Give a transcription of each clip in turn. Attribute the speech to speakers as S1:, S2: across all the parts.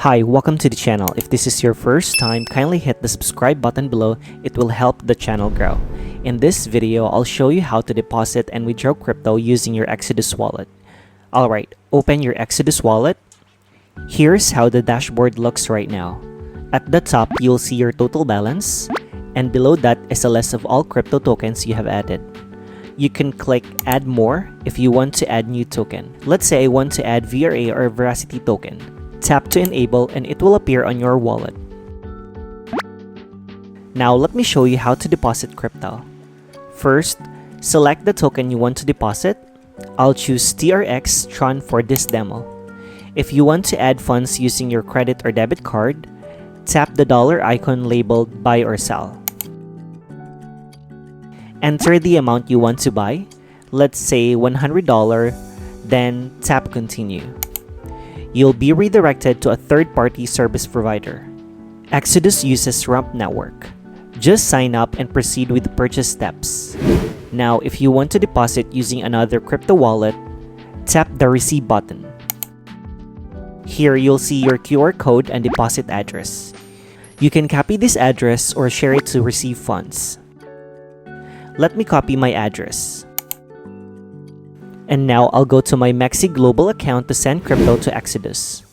S1: Hi, welcome to the channel. If this is your first time, kindly hit the subscribe button below. It will help the channel grow. In this video, I'll show you how to deposit and withdraw crypto using your Exodus wallet. Alright, open your Exodus wallet. Here's how the dashboard looks right now. At the top, you'll see your total balance, and below that is a list of all crypto tokens you have added. You can click Add More if you want to add new token. Let's say I want to add VRA or Veracity token. Tap to enable and it will appear on your wallet. Now let me show you how to deposit crypto. First, select the token you want to deposit. I'll choose TRX Tron for this demo. If you want to add funds using your credit or debit card, tap the dollar icon labeled buy or sell. Enter the amount you want to buy, let's say $100, then tap continue. You'll be redirected to a third-party service provider. Exodus uses Rump Network. Just sign up and proceed with the purchase steps. Now, if you want to deposit using another crypto wallet, tap the receive button. Here, you'll see your QR code and deposit address. You can copy this address or share it to receive funds. Let me copy my address. And now I'll go to my MEXC Global account to send crypto to Exodus.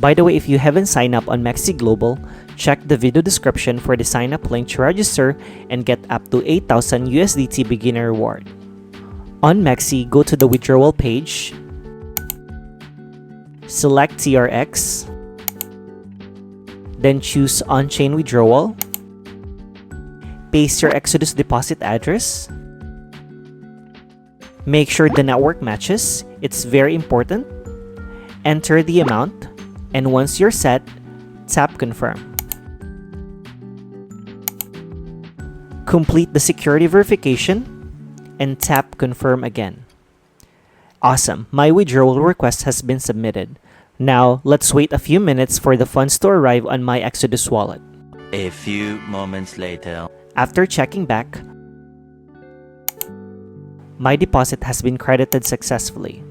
S1: By the way, if you haven't signed up on MEXC Global, check the video description for the sign up link to register and get up to 8,000 USDT beginner reward. On MEXC, go to the withdrawal page, select TRX, then choose on-chain withdrawal, paste your Exodus deposit address. Make sure the network matches, it's very important. Enter the amount, and once you're set, tap confirm. Complete the security verification, and tap confirm again. Awesome, my withdrawal request has been submitted. Now, let's wait a few minutes for the funds to arrive on my Exodus wallet.
S2: A few moments later.
S1: After checking back, my deposit has been credited successfully.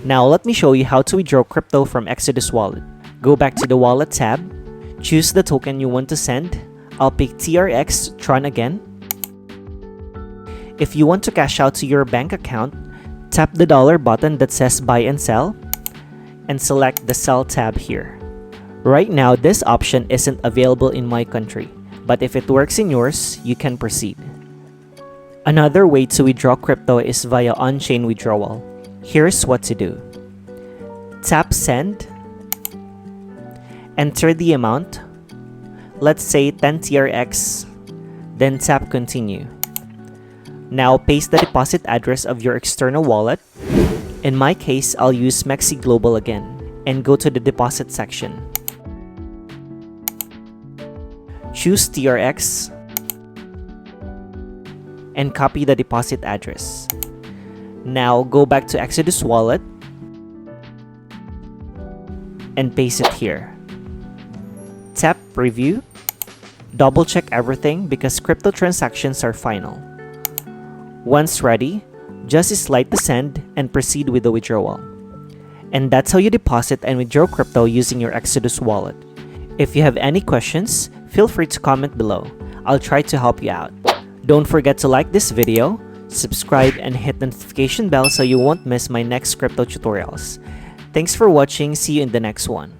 S1: Now let me show you how to withdraw crypto from Exodus wallet. Go back to the wallet tab, choose the token you want to send. I'll pick TRX Tron again. If you want to cash out to your bank account, tap the dollar button that says buy and sell, and select the sell tab here. Right now, this option isn't available in my country, but if it works in yours, you can proceed. Another way to withdraw crypto is via on-chain withdrawal. Here's what to do. Tap send, enter the amount, let's say 10 TRX, then tap continue. Now paste the deposit address of your external wallet. In my case, I'll use MEXC Global again, and go to the deposit section. Choose TRX, and copy the deposit address. Now go back to Exodus wallet and paste it here. Tap preview. Double check everything because crypto transactions are final. Once ready, just slide the send and proceed with the withdrawal. And that's how you deposit and withdraw crypto using your Exodus wallet. If you have any questions, feel free to comment below. I'll try to help you out. Don't forget to like this video, subscribe, and hit the notification bell so you won't miss my next crypto tutorials. Thanks for watching, see you in the next one.